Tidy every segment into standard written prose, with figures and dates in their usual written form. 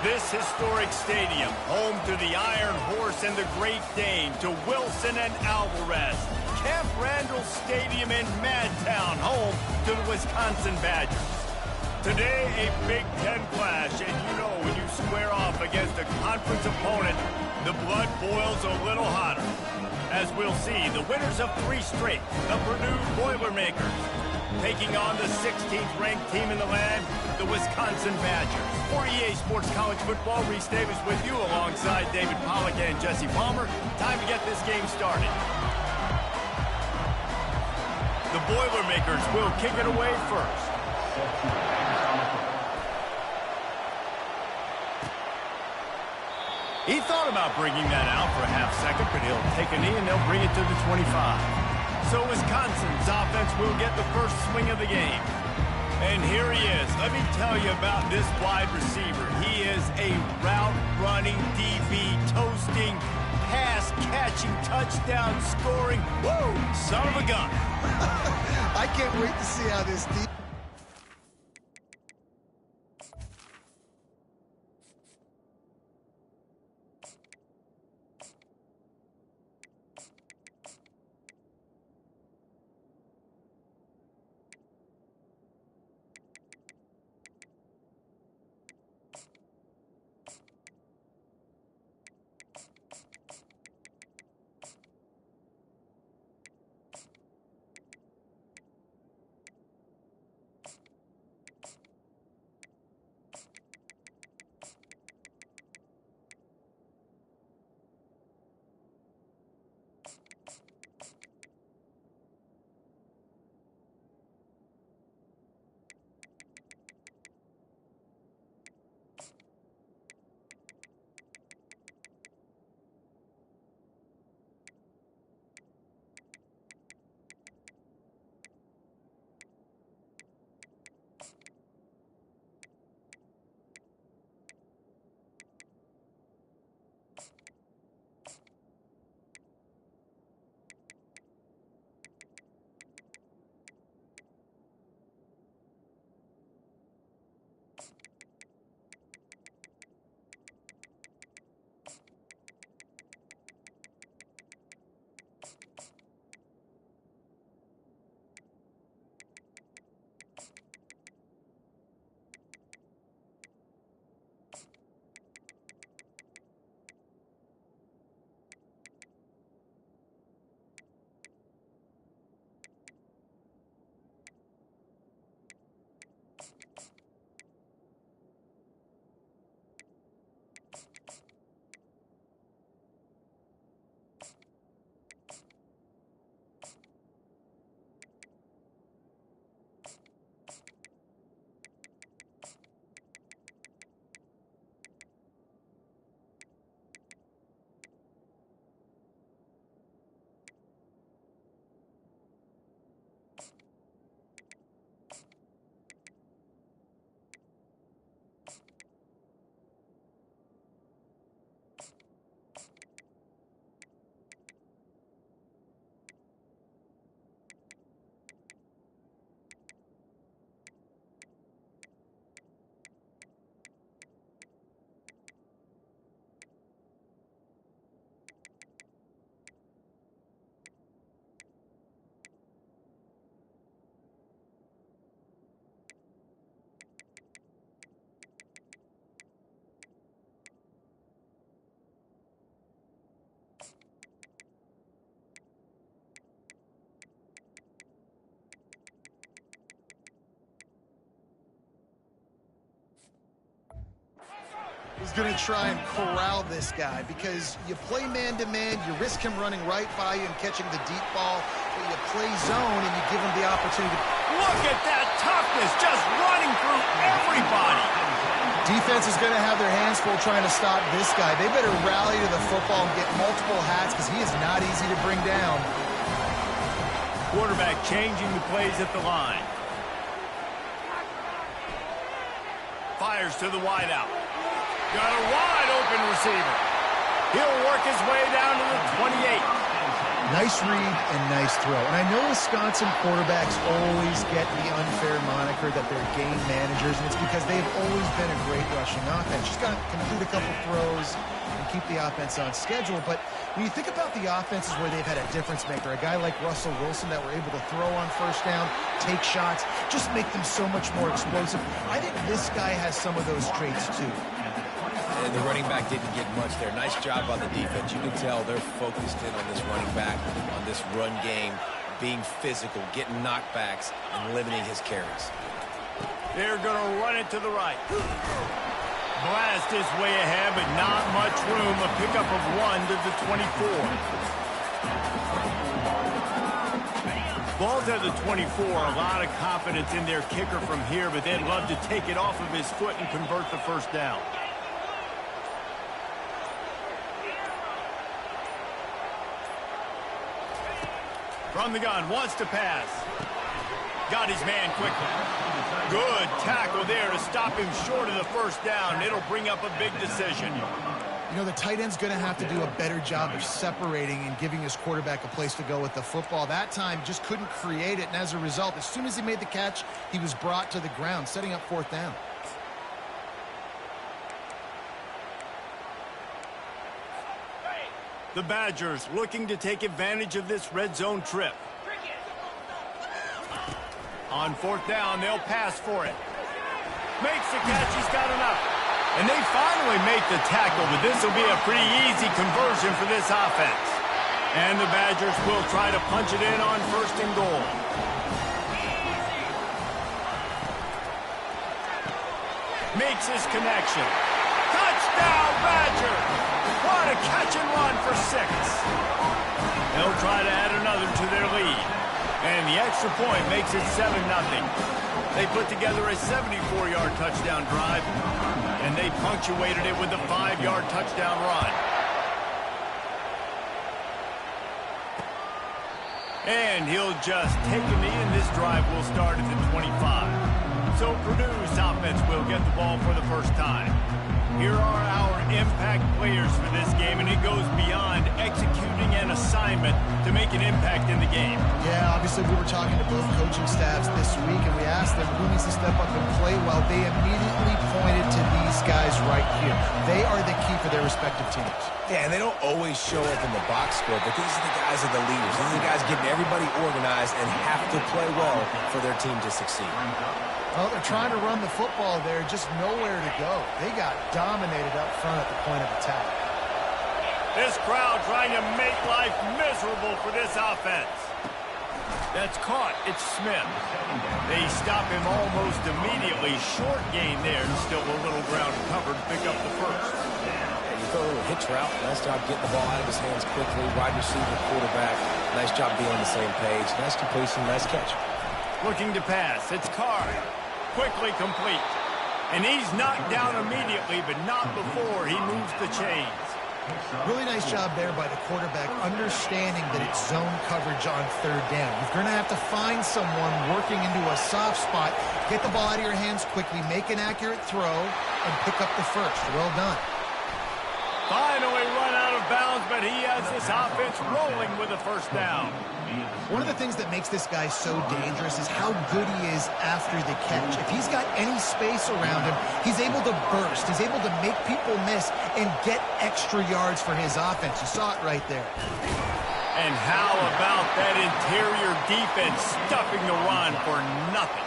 this historic stadium, home to the Iron Horse and the Great Dane, to Wilson and Alvarez. Camp Randall Stadium in Madtown, home to the Wisconsin Badgers. Today, a Big Ten clash, and you know when you square off against a conference opponent, the blood boils a little hotter. As we'll see, the winners of 3 straight, the Purdue Boilermakers, taking on the 16th ranked team in the land, the Wisconsin Badgers. For EA Sports College Football, Reese Davis with you alongside David Pollack and Jesse Palmer. Time to get this game started. The Boilermakers will kick it away first. He thought about bringing that out for a half second, but he'll take a knee and they'll bring it to the 25. So Wisconsin's offense will get the first swing of the game. And here he is. Let me tell you about this wide receiver. He is a route-running, DB, toasting, pass-catching, touchdown-scoring, woo, son of a gun. I can't wait to see how this team... is going to try and corral this guy because you play man-to-man, you risk him running right by you and catching the deep ball, but you play zone and you give him the opportunity. Look at that toughness, just running through everybody. Defense is going to have their hands full trying to stop this guy. They better rally to the football and get multiple hats because he is not easy to bring down. Quarterback changing the plays at the line. Fires to the wideout. Got a wide open receiver. He'll work his way down to the 28. Nice read and nice throw. And I know Wisconsin quarterbacks always get the unfair moniker that they're game managers, and it's because they've always been a great rushing offense. Just got to complete a couple throws and keep the offense on schedule. But when you think about the offenses where they've had a difference maker, a guy like Russell Wilson that were able to throw on first down, take shots, just make them so much more explosive. I think this guy has some of those traits too. And the running back didn't get much there. Nice job on the defense. You can tell they're focused in on this running back, on this run game, being physical, getting knockbacks, and limiting his carries. They're going to run it to the right. Blast is way ahead, but not much room. A pickup of 1 to the 24. Ball's at the 24. A lot of confidence in their kicker from here, but they'd love to take it off of his foot and convert the first down. From the gun, wants to pass. Got his man quickly. Good tackle there to stop him short of the first down. It'll bring up a big decision. You know, the tight end's going to have to do a better job of separating and giving his quarterback a place to go with the football. That time just couldn't create it, and as a result, as soon as he made the catch, he was brought to the ground, setting up fourth down. The Badgers looking to take advantage of this red zone trip. On fourth down, they'll pass for it. Makes the catch, he's got enough. And they finally make the tackle, but this will be a pretty easy conversion for this offense. And the Badgers will try to punch it in on first and goal. Makes his connection. Touchdown, Badgers! What a catch and run for 6. They'll try to add another to their lead. And the extra point makes it 7-0. They put together a 74-yard touchdown drive, and they punctuated it with a 5-yard touchdown run. And he'll just take a knee, and this drive will start at the 25. So Purdue's offense will get the ball for the first time. Here are our impact players for this game, and it goes beyond executing an assignment to make an impact in the game. Yeah, obviously we were talking to both coaching staffs this week, and we asked them who needs to step up and play well. They immediately pointed to these guys right here. They are the key for their respective teams. Yeah, and they don't always show up in the box score, but these are the guys that are the leaders. These are the guys getting everybody organized and have to play well for their team to succeed. Well, they're trying to run the football there, just nowhere to go. They got dominated up front at the point of attack. This crowd trying to make life miserable for this offense. That's caught. It's Smith. They stop him almost immediately. Short gain there, and still a little ground covered to pick up the first. You throw a little hitch route. Nice job getting the ball out of his hands quickly. Wide receiver, quarterback. Nice job being on the same page. Nice completion, nice catch. Looking to pass. It's Carr. Quickly complete. And he's knocked down immediately, but not before he moves the chains. Really nice job there by the quarterback, understanding that it's zone coverage on third down. You're going to have to find someone working into a soft spot, get the ball out of your hands quickly, make an accurate throw, and pick up the first. Well done. Finally run out of bounds, but he has this offense rolling with a first down. One of the things that makes this guy so dangerous is how good he is after the catch. If he's got any space around him, he's able to burst. He's able to make people miss and get extra yards for his offense. You saw it right there. And how about that interior defense stuffing the run for nothing?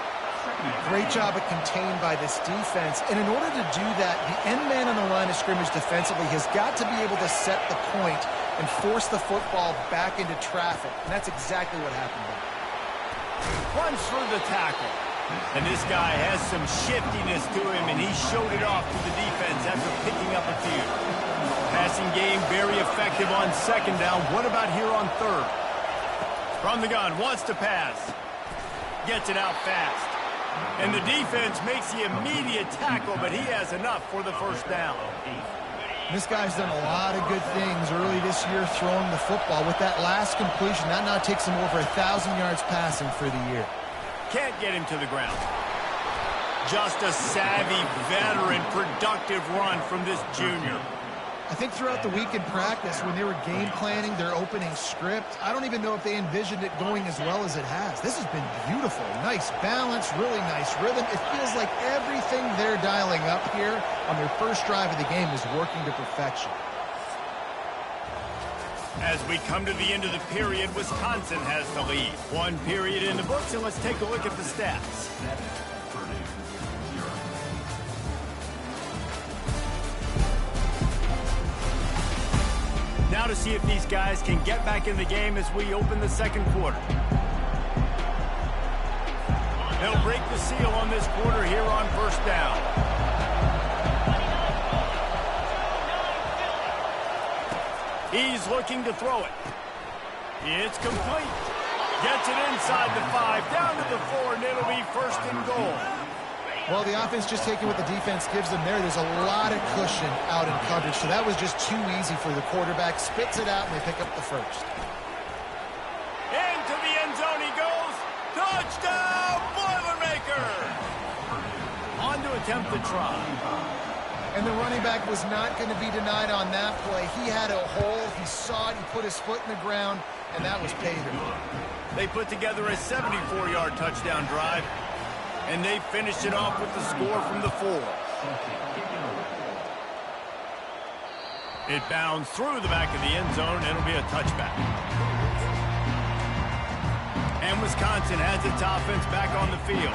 Great job at contained by this defense. And in order to do that, the end man on the line of scrimmage defensively has got to be able to set the point and force the football back into traffic. And that's exactly what happened there. Runs through the tackle. And this guy has some shiftiness to him, and he showed it off to the defense after picking up a few. Passing game very effective on second down. What about here on third? From the gun, wants to pass. Gets it out fast. And the defense makes the immediate tackle, but he has enough for the first down. This guy's done a lot of good things early this year throwing the football. With that last completion, that now takes him over 1,000 yards passing for the year. Can't get him to the ground. Just a savvy, veteran, productive run from this junior. I think throughout the week in practice, when they were game planning their opening script, I don't even know if they envisioned it going as well as it has. This has been beautiful. Nice balance, really nice rhythm. It feels like everything they're dialing up here on their first drive of the game is working to perfection. As we come to the end of the period, Wisconsin has the lead. One period in the books, and let's take a look at the stats. Now to see if these guys can get back in the game as we open the second quarter. They'll break the seal on this quarter here on first down. He's looking to throw it. It's complete. Gets it inside the 5, down to the 4, and it'll be first and goal. Well, the offense just taking what the defense gives them there. There's a lot of cushion out in coverage, so that was just too easy for the quarterback. Spits it out, and they pick up the first. Into the end zone he goes. Touchdown, Boilermaker! On to attempt the try. And the running back was not going to be denied on that play. He had a hole. He saw it. He put his foot in the ground, and that was pay dirt. They put together a 74-yard touchdown drive, and they finished it off with the score from the 4. It bounds through the back of the end zone, and it'll be a touchback. And Wisconsin has its offense back on the field.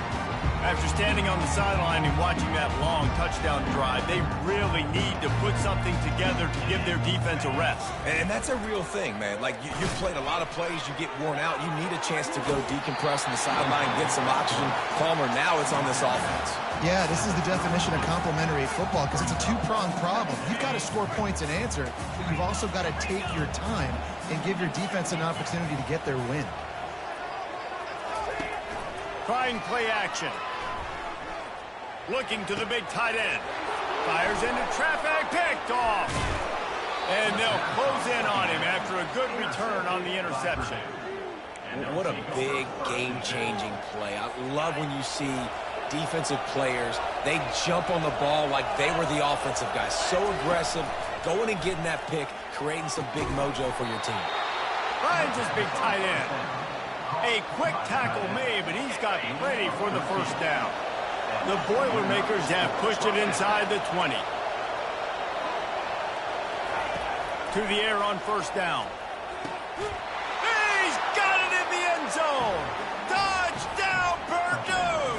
After standing on the sideline and watching that long touchdown drive, they really need to put something together to give their defense a rest. And that's a real thing, man. Like, you've played a lot of plays, you get worn out, you need a chance to go decompress on the sideline, get some oxygen. Palmer, now it's on this offense. Yeah, this is the definition of complementary football because it's a two-pronged problem. You've got to score points and answer, but you've also got to take your time and give your defense an opportunity to get their win. Trying play action. Looking to the big tight end. Fires into traffic, picked off. And they'll close in on him after a good return on the interception. What a big game-changing play. I love when you see defensive players, they jump on the ball like they were the offensive guys. So aggressive, going and getting that pick, creating some big mojo for your team. Finds his big tight end. A quick tackle made, but he's got plenty for the first down. The Boilermakers have pushed it inside the 20. To the air on first down. He's got it in the end zone. Touchdown, Purdue!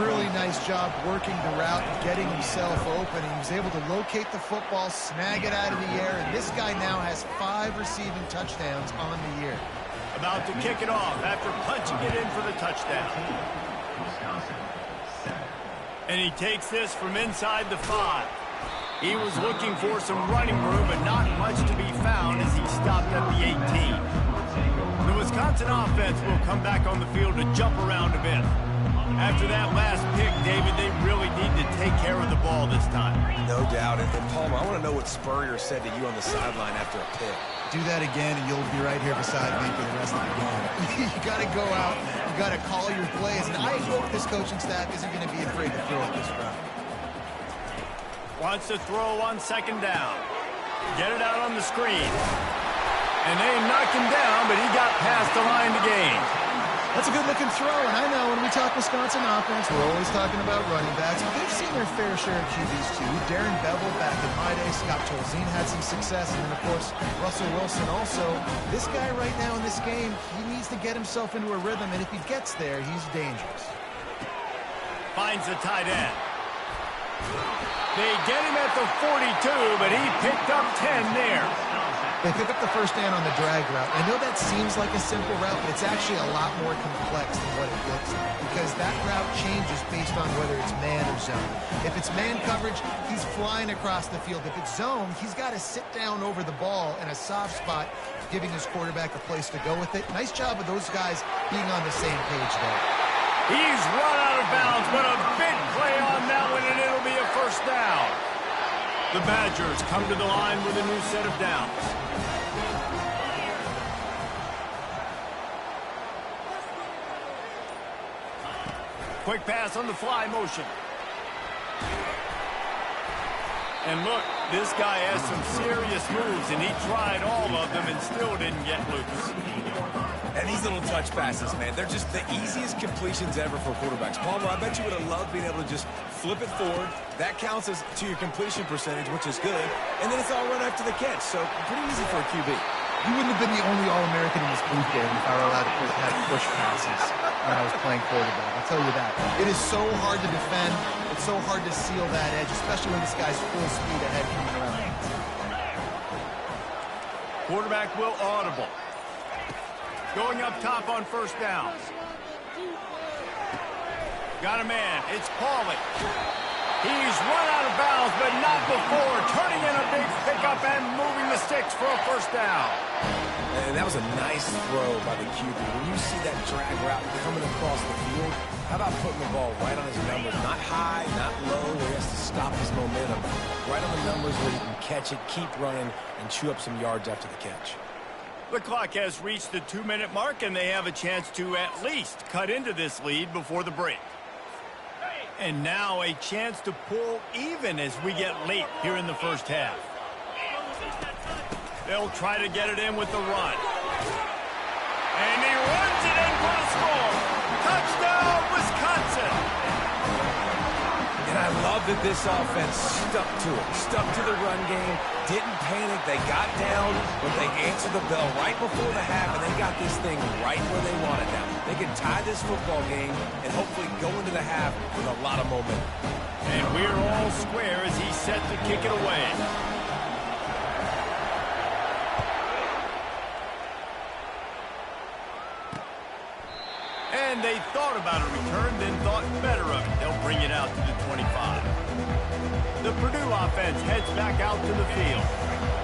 Really nice job working the route and getting himself open. He was able to locate the football, snag it out of the air, and this guy now has 5 receiving touchdowns on the year. About to kick it off after punching it in for the touchdown. And he takes this from inside the 5. He was looking for some running room, but not much to be found as he stopped at the 18. The Wisconsin offense will come back on the field to jump around a bit. After that last pick, David, they really need to take care of the ball this time. No doubt. And Palmer, I want to know what Spurrier said to you on the sideline after a pick. Do that again, and you'll be right here beside me for the rest of the game. You got to go out. You got to call your plays. And I hope this coaching staff isn't going to be afraid to throw it this route. Wants to throw on second down. Get it out on the screen. And they knocked him down, but he got past the line to gain. That's a good-looking throw, and I know when we talk Wisconsin offense, we're always talking about running backs, but they've seen their fair share of QBs too. Darren Bevel back in my day, Scott Tolzien had some success, and then, of course, Russell Wilson also. This guy right now in this game, he needs to get himself into a rhythm, and if he gets there, he's dangerous. Finds the tight end. They get him at the 42, but he picked up 10 there. They pick up the first down on the drag route. I know that seems like a simple route, but it's actually a lot more complex than what it looks like because that route changes based on whether it's man or zone. If it's man coverage, he's flying across the field. If it's zone, he's got to sit down over the ball in a soft spot, giving his quarterback a place to go with it. Nice job of those guys being on the same page there. He's run out of bounds, but a big play on that one, and it'll be a first down. The Badgers come to the line with a new set of downs. Quick pass on the fly motion. And look, this guy has some serious moves, and he tried all of them and still didn't get loose. And these little touch passes, man, they're just the easiest completions ever for quarterbacks. Palmer, I bet you would have loved being able to just flip it forward. That counts as to your completion percentage, which is good. And then it's all run after the catch, so pretty easy for a QB. You wouldn't have been the only All-American in this booth game if I were allowed to have push passes when I was playing quarterback. I'll tell you that. It is so hard to defend. It's so hard to seal that edge, especially when this guy's full speed ahead from the line. Quarterback will audible. Going up top on first down. Got a man. It's Pauly. He's run out of bounds, but not before. Turning in a big pickup and moving the sticks for a first down. And that was a nice throw by the QB. When you see that drag route coming across the field, how about putting the ball right on his numbers? Not high, not low, where he has to stop his momentum. Right on the numbers where he can catch it, keep running, and chew up some yards after the catch. The clock has reached the 2-minute mark, and they have a chance to at least cut into this lead before the break. And now a chance to pull even as we get late here in the first half. They'll try to get it in with the run. And he runs it in for the score. Touchdown, Wisconsin. And I love that this offense stuck to it, stuck to the run game, didn't panic. They got down, but they answered the bell right before the half, and they got this thing right where they want it now. They can tie this football game and hopefully go into the half with a lot of momentum. And we're all square as he's set to kick it away. And they thought about a return, then thought better of it. They'll bring it out to the 25. The Purdue offense heads back out to the field.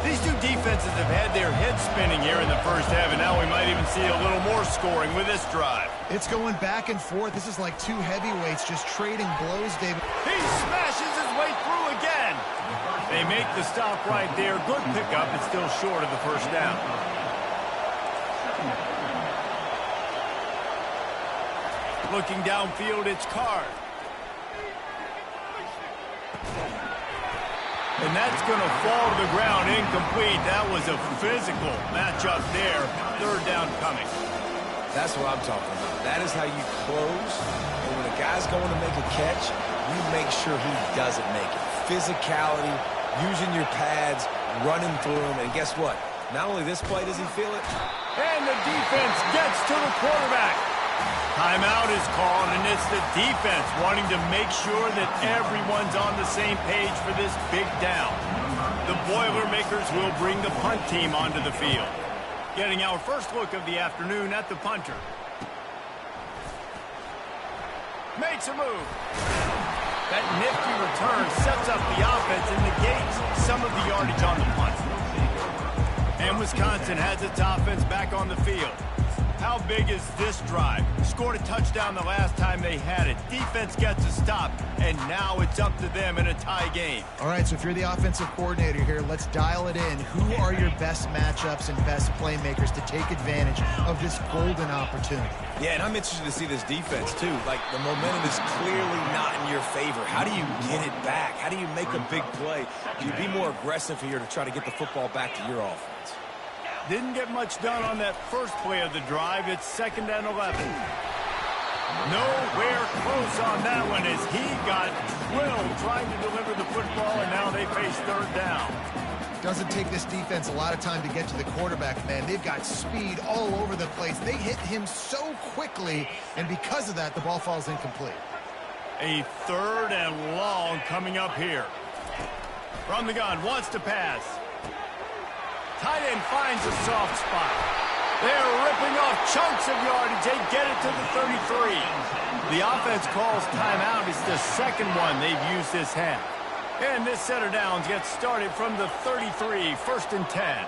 These two defenses have had their heads spinning here in the first half, and now we might even see a little more scoring with this drive. It's going back and forth. This is like two heavyweights just trading blows, David. He smashes his way through again. They make the stop right there. Good pickup, but still short of the first down. Looking downfield, it's Card. And that's going to fall to the ground incomplete. That was a physical matchup there. Third down coming. That's what I'm talking about. That is how you close. And when a guy's going to make a catch, you make sure he doesn't make it. Physicality, using your pads, running through him. And guess what? Not only this play does he feel it. And the defense gets to the quarterback. Timeout is called, and it's the defense wanting to make sure that everyone's on the same page for this big down. The Boilermakers will bring the punt team onto the field. Getting our first look of the afternoon at the punter. Makes a move. That nifty return sets up the offense and negates some of the yardage on the punt. And Wisconsin has its offense back on the field. How big is this drive? Scored a touchdown the last time they had it. Defense gets a stop, and now it's up to them in a tie game. All right, so if you're the offensive coordinator here, let's dial it in. Who are your best matchups and best playmakers to take advantage of this golden opportunity? Yeah, and I'm interested to see this defense, too. Like, the momentum is clearly not in your favor. How do you get it back? How do you make a big play? Do you be more aggressive here to try to get the football back to your offense? Didn't get much done on that first play of the drive. It's 2nd and 11. Nowhere close on that one as he got drilled trying to deliver the football, and now they face third down. Doesn't take this defense a lot of time to get to the quarterback, man. They've got speed all over the place. They hit him so quickly, and because of that, the ball falls incomplete. A 3rd and long coming up here. From the gun, wants to pass. Tight end finds a soft spot. They're ripping off chunks of yardage. They get it to the 33. The offense calls timeout. It's the second one they've used this half. And this set of downs gets started from the 33, 1st and 10.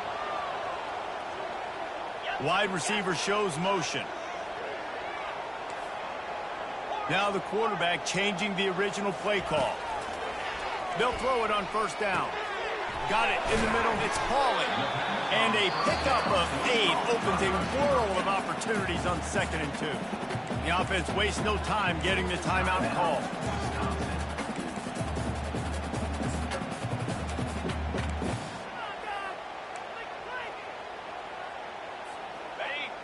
Wide receiver shows motion. Now the quarterback changing the original play call. They'll throw it on first down. Got it in the middle. It's Pauly. And a pickup of 8 opens a world of opportunities on 2nd and 2. The offense wastes no time getting the timeout call.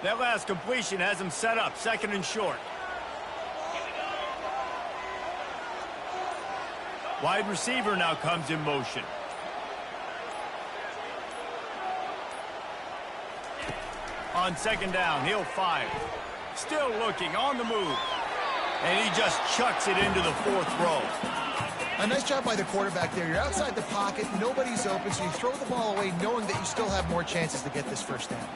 That last completion has him set up, 2nd and short. Wide receiver now comes in motion. On 2nd down, he'll fire. Still looking, on the move. And he just chucks it into the 4th row. A nice job by the quarterback there. You're outside the pocket, nobody's open, so you throw the ball away knowing that you still have more chances to get this first down.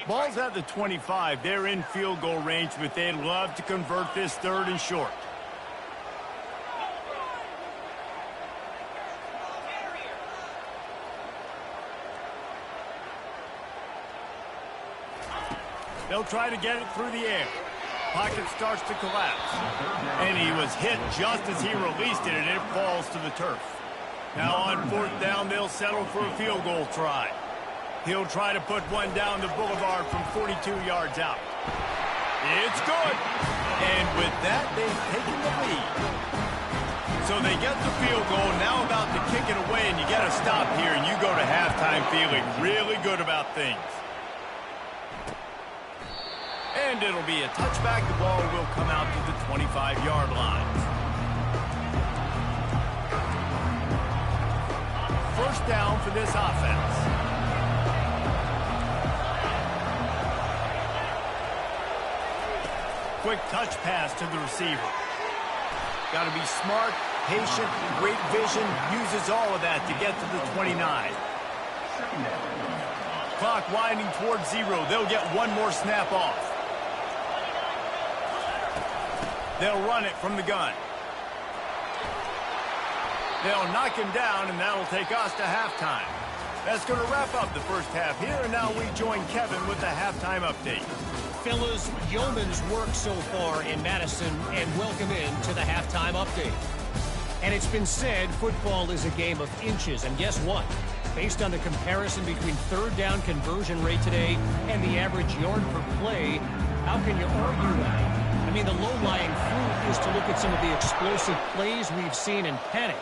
Ball's at the 25. They're in field goal range, but they'd love to convert this 3rd and short. They'll try to get it through the air. Pocket starts to collapse. And he was hit just as he released it, and it falls to the turf. Now on 4th down, they'll settle for a field goal try. He'll try to put one down the boulevard from 42 yards out. It's good. And with that, they've taken the lead. So they get the field goal, now about to kick it away, and you get a stop here, and you go to halftime feeling really good about things. And it'll be a touchback. The ball will come out to the 25-yard line. 1st down for this offense. Quick touch pass to the receiver. Got to be smart, patient, great vision. Uses all of that to get to the 29. Clock winding towards 0. They'll get one more snap off. They'll run it from the gun. They'll knock him down, and that'll take us to halftime. That's going to wrap up the first half here, and now we join Kevin with the halftime update. Fellas, yeoman's work so far in Madison, and welcome in to the halftime update. And it's been said football is a game of inches, and guess what? Based on the comparison between 3rd down conversion rate today and the average yard per play, how can you argue that? I mean, the low-lying fruit is to look at some of the explosive plays we've seen in panic.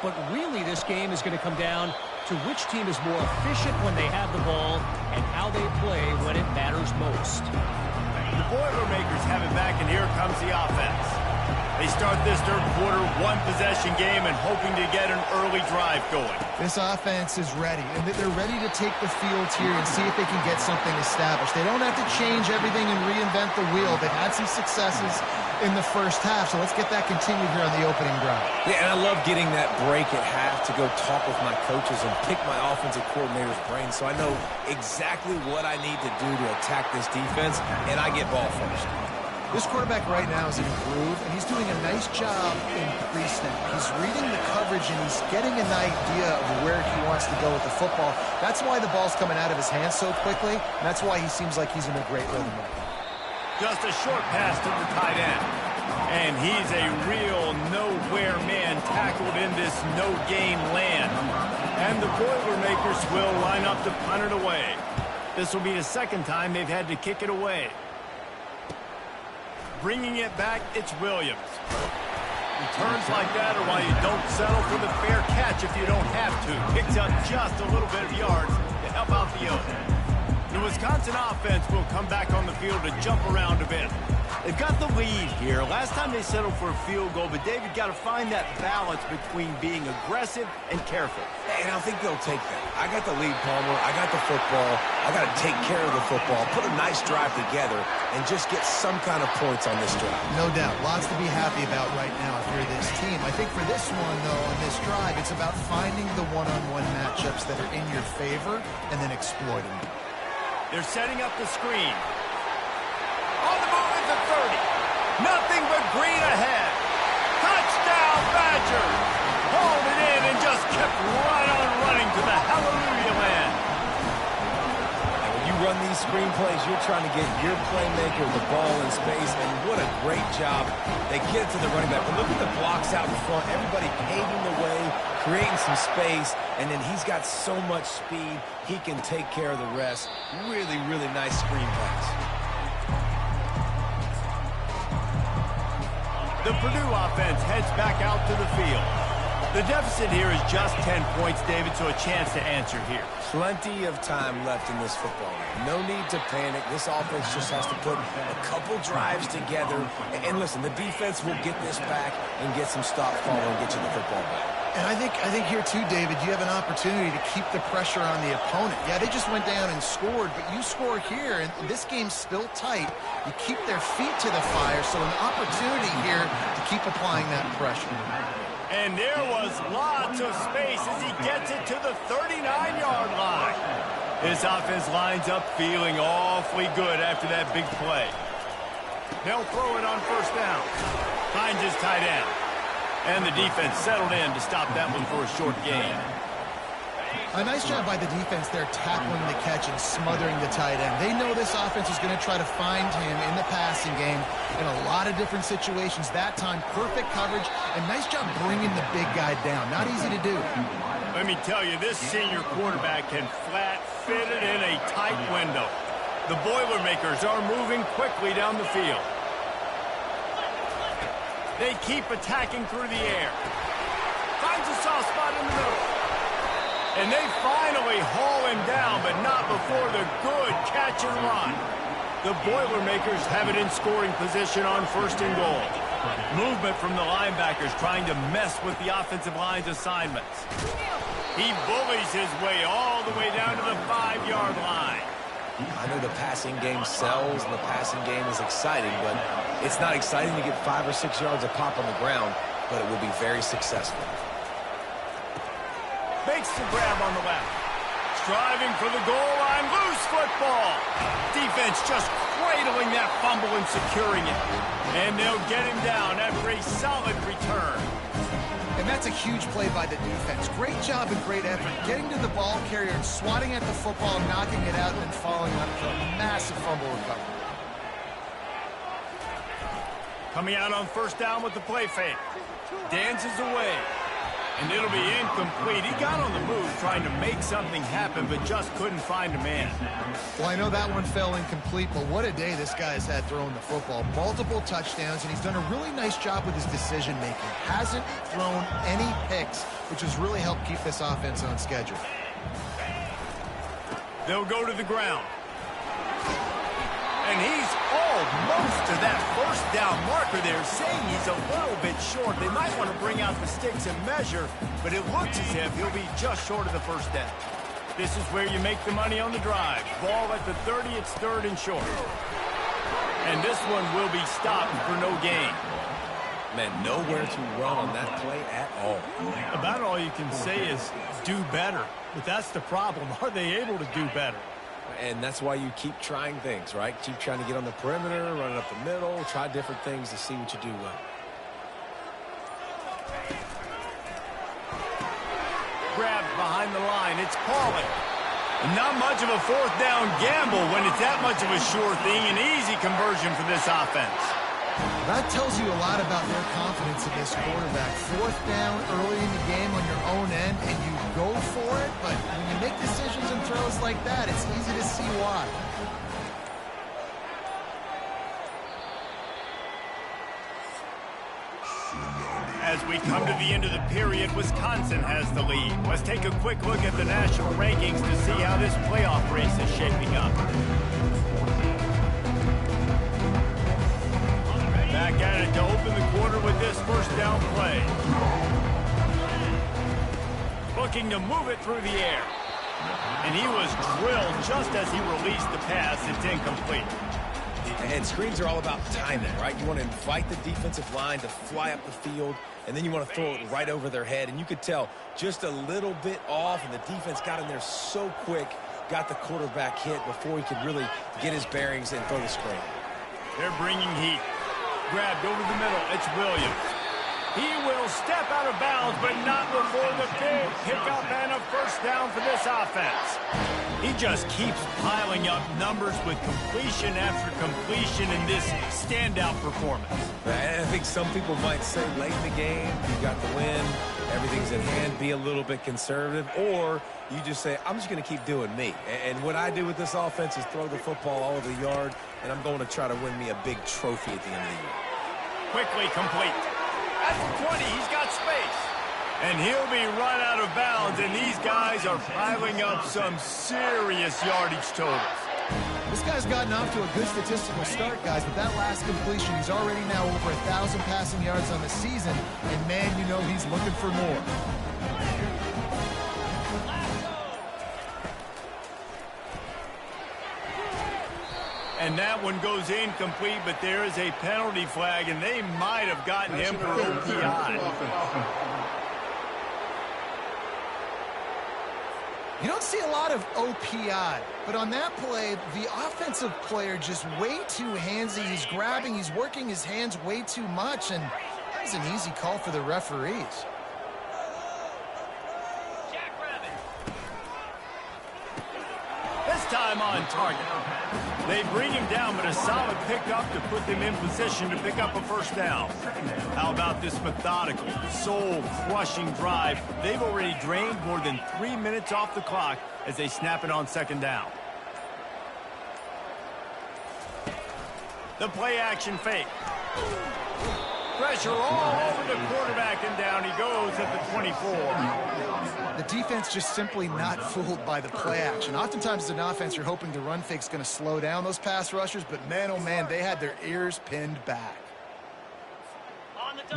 But really, this game is going to come down to which team is more efficient when they have the ball and how they play when it matters most. The Boilermakers have it back, and here comes the offense. They start this 3rd quarter, 1-possession game, and hoping to get an early drive going. This offense is ready, and they're ready to take the field here and see if they can get something established. They don't have to change everything and reinvent the wheel. They've had some successes in the first half, so let's get that continued here on the opening drive. Yeah, and I love getting that break at half to go talk with my coaches and pick my offensive coordinator's brain so I know exactly what I need to do to attack this defense, and I get ball first. This quarterback right now is in a groove, and he's doing a nice job in pre-snap. He's reading the coverage, and he's getting an idea of where he wants to go with the football. That's why the ball's coming out of his hands so quickly, and that's why he seems like he's in a great rhythm right now. Just a short pass to the tight end. And he's a real nowhere man tackled in this no-gain land. And the Boilermakers will line up to punt it away. This will be the 2nd time they've had to kick it away. Bringing it back, it's Williams. Returns like that are why you don't settle for the fair catch if you don't have to. Picks up just a little bit of yards to help out the other. The Wisconsin offense will come back on the field to jump around a bit. They've got the lead here. Last time they settled for a field goal, but David got to find that balance between being aggressive and careful. And I think they'll take that. I got the lead, Palmer. I got the football. I got to take care of the football, put a nice drive together, and just get some kind of points on this drive. No doubt. Lots to be happy about right now if you're this team. I think for this one, though, on this drive, it's about finding the one-on-one matchups that are in your favor and then exploiting them. They're setting up the screen. On the move at the 30. Nothing but green ahead. Touchdown, Badgers. Hauled it in and just kept right on running to the hallelujah land. And when you run these screen plays, you're trying to get your playmaker the ball in space, and what a great job. They get it to the running back. But look at the blocks out in front. Everybody paving the way, creating some space, and then he's got so much speed, he can take care of the rest. Really, really nice screen pass. The Purdue offense heads back out to the field. The deficit here is just 10 points, David, so a chance to answer here. Plenty of time left in this football game. No need to panic. This offense just has to put a couple drives together. And listen, the defense will get this back and get some stop follow and get you the football back. And I think here too, David, you have an opportunity to keep the pressure on the opponent. Yeah, they just went down and scored, but you score here, and this game's still tight. You keep their feet to the fire, so an opportunity here to keep applying that pressure. And there was lots of space as he gets it to the 39-yard line. This offense lines up feeling awfully good after that big play. They'll throw it on first down. Finds his tight end. And the defense settled in to stop that one for a short gain. A nice job by the defense there tackling the catch and smothering the tight end. They know this offense is going to try to find him in the passing game in a lot of different situations. That time, perfect coverage, and nice job bringing the big guy down. Not easy to do. Let me tell you, this senior quarterback can flat fit it in a tight window. The Boilermakers are moving quickly down the field. They keep attacking through the air. Finds a soft spot in the middle. And they finally haul him down, but not before the good catch and run. The Boilermakers have it in scoring position on first and goal. Movement from the linebackers trying to mess with the offensive line's assignments. He bullies his way all the way down to the 5-yard line. I know the passing game sells and the passing game is exciting, but it's not exciting to get 5 or 6 yards of pop on the ground, but it will be very successful. Makes the grab on the left. Striving for the goal line. Loose football. Defense just cradling that fumble and securing it. And they'll get him down after a solid return. And that's a huge play by the defense. Great job and great effort getting to the ball carrier and swatting at the football, knocking it out, and then following up for a massive fumble recovery. Coming out on first down with the play fake. Dances away. And it'll be incomplete. He got on the move trying to make something happen, but just couldn't find a man. Well, I know that one fell incomplete, but what a day this guy's had throwing the football. Multiple touchdowns, and he's done a really nice job with his decision-making. Hasn't thrown any picks, which has really helped keep this offense on schedule. They'll go to the ground. And he's almost to that first down marker there, saying he's a little bit short. They might want to bring out the sticks and measure, but it looks as if he'll be just short of the first down. This is where you make the money on the drive. Ball at the 30, it's third and short. And this one will be stopped for no gain. Man, nowhere to run on that play at all. About all you can say is do better. But that's the problem. Are they able to do better? And that's why you keep trying things, right? Keep trying to get on the perimeter, run it up the middle, try different things to see what you do well. Grabbed behind the line. It's calling. Not much of a fourth down gamble when it's that much of a sure thing. An easy conversion for this offense. That tells you a lot about their confidence in this quarterback. Fourth down early in the game on your own end, and you go for it, but when you make decisions and throws like that, it's easy to see why. As we come to the end of the period, Wisconsin has the lead. Let's take a quick look at the national rankings to see how this playoff race is shaping up. Back at it to open the quarter with this first down play. Looking to move it through the air. And he was drilled just as he released the pass. It's incomplete. And screens are all about timing, right? You want to invite the defensive line to fly up the field, and then you want to throw it right over their head. And you could tell just a little bit off, and the defense got in there so quick, got the quarterback hit before he could really get his bearings and throw the screen. They're bringing heat. Grabbed over the middle. It's Williams. He will step out of bounds, but not before the big pickup and a first down for this offense. He just keeps piling up numbers with completion after completion in this standout performance. And I think some people might say late in the game, you got the win, everything's in hand, be a little bit conservative, or you just say, I'm just going to keep doing me. And what I do with this offense is throw the football all over the yard, and I'm going to try to win me a big trophy at the end of the year. Quickly complete. At the 20, he's got space. And he'll be run out of bounds, and these guys are piling up some serious yardage totals. This guy's gotten off to a good statistical start, guys. With that last completion, he's already now over 1,000 passing yards on the season. And, man, you know he's looking for more. And that one goes incomplete, but there is a penalty flag, and they might have gotten him for OPI. You don't see a lot of OPI, but on that play, the offensive player just way too handsy. He's grabbing, he's working his hands way too much, and that was an easy call for the referees. This time on target. They bring him down, but a solid pickup to put them in position to pick up a first down. How about this methodical, soul-crushing drive? They've already drained more than 3 minutes off the clock as they snap it on second down. The play-action fake. Pressure all over the quarterback, and down he goes at the 24. The defense just simply not fooled by the play action. Oftentimes as an offense, you're hoping the run fake's going to slow down those pass rushers, but man, oh man, they had their ears pinned back.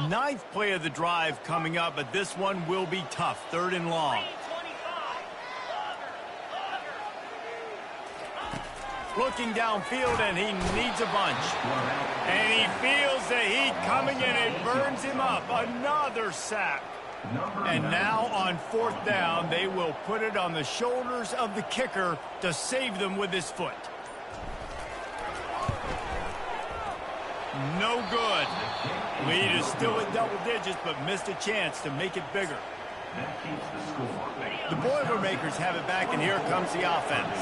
Ninth play of the drive coming up, but this one will be tough. 3rd and long. Looking downfield, and he needs a bunch. And he feels the heat coming, and it burns him up. Another sack. And now on 4th down, they will put it on the shoulders of the kicker to save them with his foot. No good. Lead is still at double digits, but missed a chance to make it bigger. The Boilermakers have it back, and here comes the offense.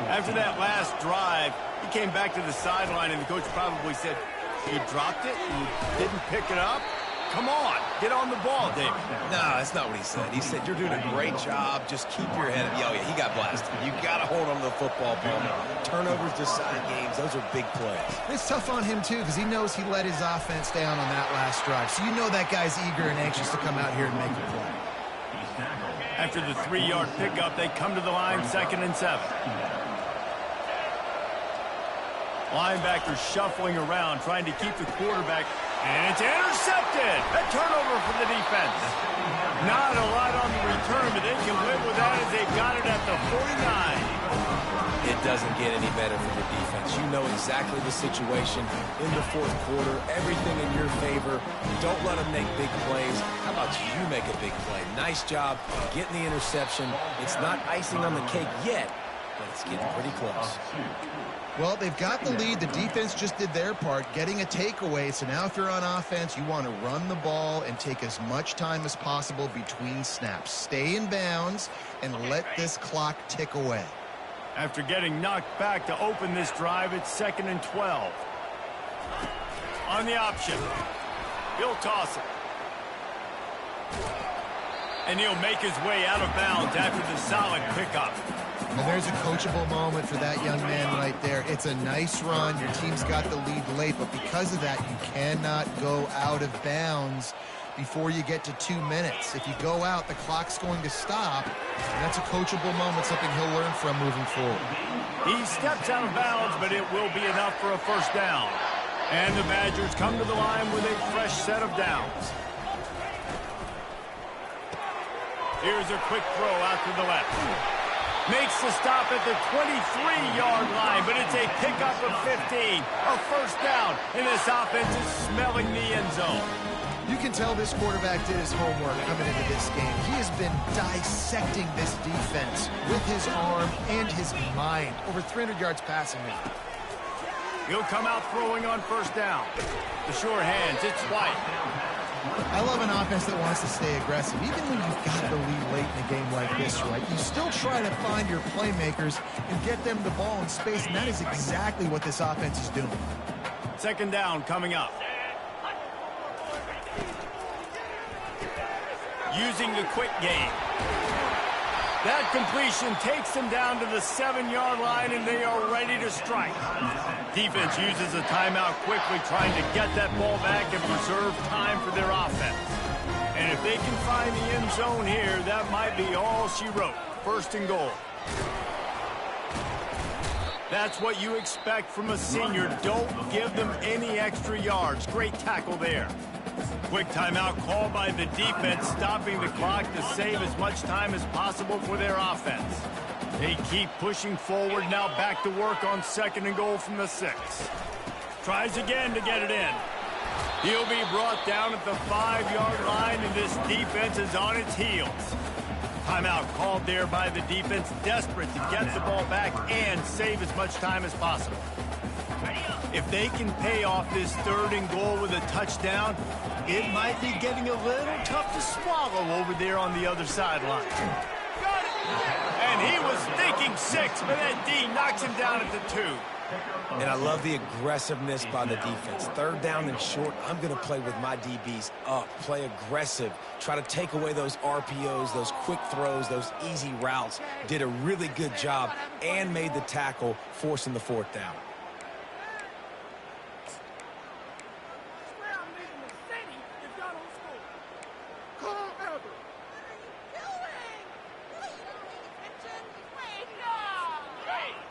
After that last drive, he came back to the sideline, and the coach probably said, "You dropped it? You didn't pick it up? Come on, get on the ball, David." No, that's not what he said. He said, "You're doing a great job. Just keep your head up." Yeah, he got blasted. You got to hold on to the football, Palmer. Turnovers decide games. Those are big plays. It's tough on him, too, because he knows he let his offense down on that last drive. So you know that guy's eager and anxious to come out here and make a play. After the 3-yard pickup, they come to the line, 2nd and 7. Linebackers shuffling around, trying to keep the quarterback, and it's intercepted. A turnover for the defense. Not a lot on the return, but they can live with that as they got it at the 49. It doesn't get any better for the defense. You know exactly the situation in the 4th quarter. Everything in your favor. Don't let them make big plays. How about you make a big play? Nice job getting the interception. It's not icing on the cake yet, but it's getting pretty close. Well, they've got the lead. The defense just did their part, getting a takeaway. So now if you're on offense, you want to run the ball and take as much time as possible between snaps. Stay in bounds and let this clock tick away. After getting knocked back to open this drive, it's 2nd and 12. On the option, he'll toss it. And he'll make his way out of bounds after the solid pickup. And there's a coachable moment for that young man right there. It's a nice run. Your team's got the lead late, but because of that, you cannot go out of bounds before you get to 2 minutes. If you go out, the clock's going to stop, and that's a coachable moment, something he'll learn from moving forward. He steps out of bounds, but it will be enough for a first down. And the Badgers come to the line with a fresh set of downs. Here's a quick throw out to the left. Makes the stop at the 23-yard line, but it's a pickup of 15. A first down, and this offense is smelling the end zone. You can tell this quarterback did his homework coming into this game. He has been dissecting this defense with his arm and his mind. Over 300 yards passing now. He'll come out throwing on first down. The sure hands, it's White. I love an offense that wants to stay aggressive. Even when you've got the lead late in a game like this, right, you still try to find your playmakers and get them the ball in space, and that is exactly what this offense is doing. 2nd down coming up. Using the quick game. That completion takes them down to the 7-yard line, and they are ready to strike. Defense uses a timeout quickly, trying to get that ball back and preserve time for their offense. And if they can find the end zone here, that might be all she wrote. First and goal. That's what you expect from a senior. Don't give them any extra yards. Great tackle there. Quick timeout called by the defense, stopping the clock to save as much time as possible for their offense. They keep pushing forward, now back to work on second and goal from the 6. Tries again to get it in. He'll be brought down at the 5-yard line, and this defense is on its heels. Timeout called there by the defense, desperate to get the ball back and save as much time as possible. If they can pay off this third and goal with a touchdown, it might be getting a little tough to swallow over there on the other sideline. And he was thinking 6, but that D knocks him down at the 2. And I love the aggressiveness by the defense. Third down and short, I'm going to play with my DBs up, play aggressive, try to take away those RPOs, those quick throws, those easy routes. Did a really good job and made the tackle, forcing the 4th down.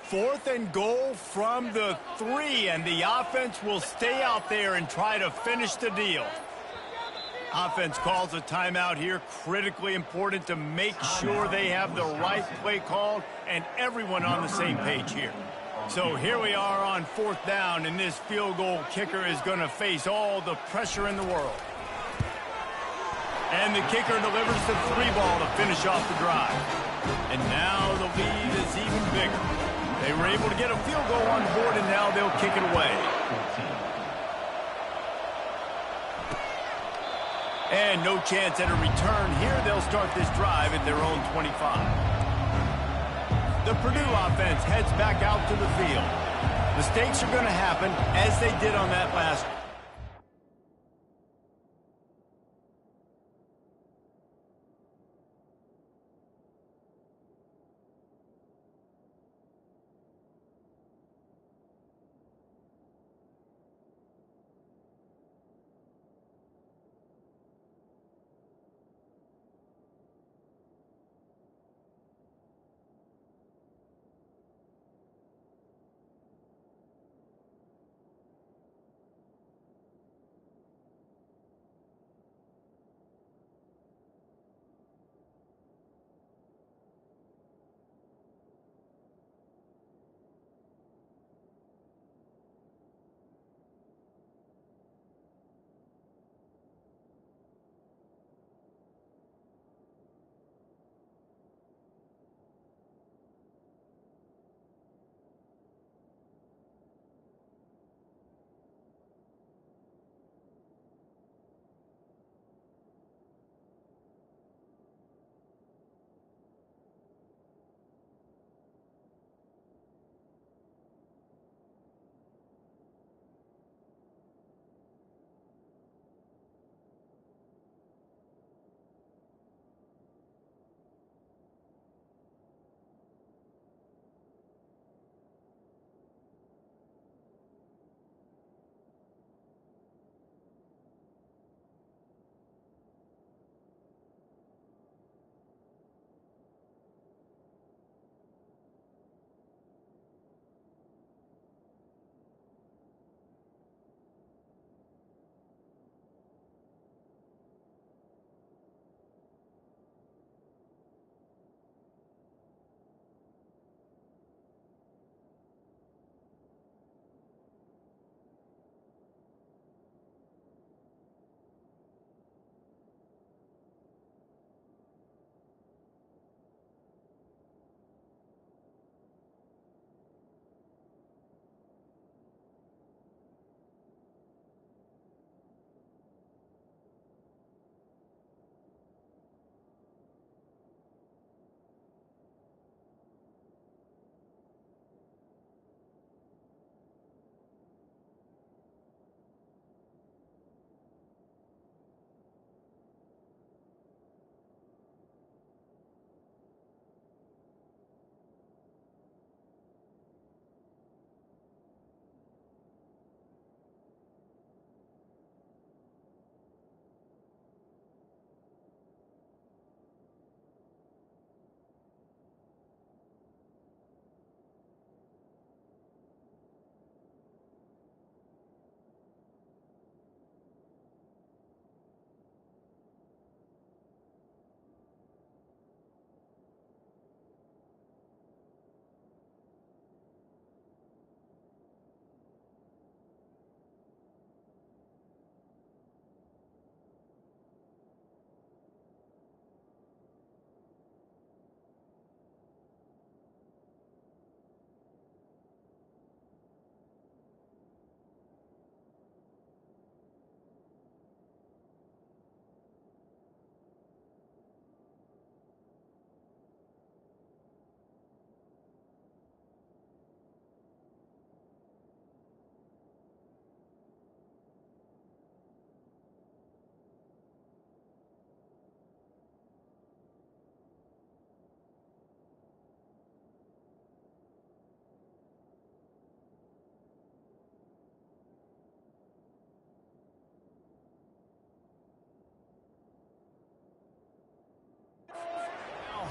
Fourth and goal from the 3, and the offense will stay out there and try to finish the deal. Offense calls a timeout here. Critically important to make sure they have the right play called and everyone on the same page here. So here we are on 4th down, and this field goal kicker is going to face all the pressure in the world. And the kicker delivers the 3 ball to finish off the drive. And now the lead is even bigger. They were able to get a field goal on board, and now they'll kick it away. And no chance at a return here. They'll start this drive at their own 25. The Purdue offense heads back out to the field. Mistakes are going to happen, as they did on that last one.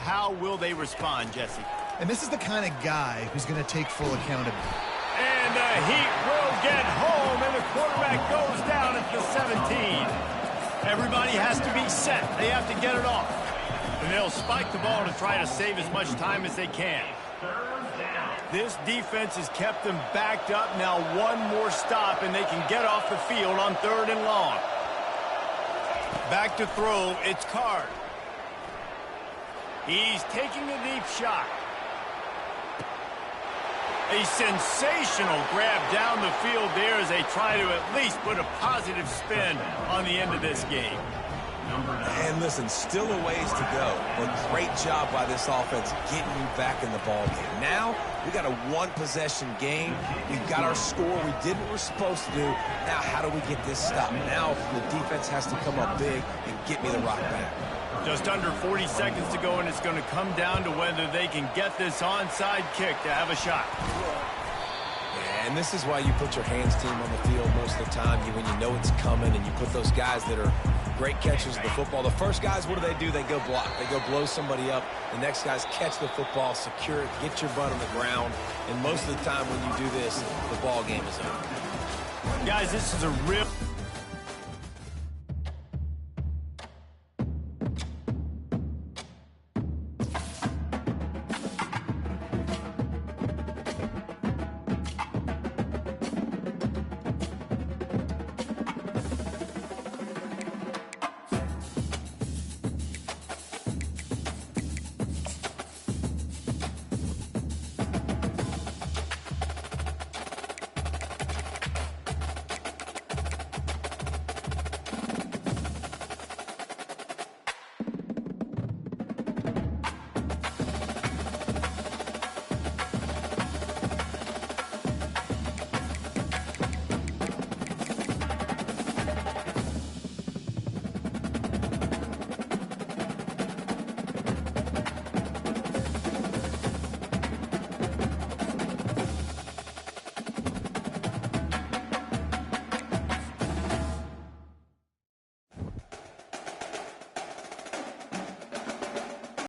how will they respond, Jesse? And this is the kind of guy who's going to take full accountability. And the Heat will get home, and the quarterback goes down at the 17. Everybody has to be set. They have to get it off. And they'll spike the ball to try to save as much time as they can. This defense has kept them backed up. Now one more stop, and they can get off the field on 3rd and long. Back to throw, it's Card. He's taking a deep shot. A sensational grab down the field there as they try to at least put a positive spin on the end of this game. And listen, still a ways to go, but great job by this offense getting you back in the ball game. Now, we got a one-possession game. We've got our score. We did what we're supposed to do. Now, how do we get this stopped? Now, the defense has to come up big and get me the rock back. Just under 40 seconds to go, and it's going to come down to whether they can get this onside kick to have a shot. And this is why you put your hands team on the field most of the time when you know it's coming, and you put those guys that are great catchers of the football. The first guys, what do? They go block. They go blow somebody up. The next guys catch the football, secure it, get your butt on the ground. And most of the time when you do this, the ball game is over. Guys, this is a real...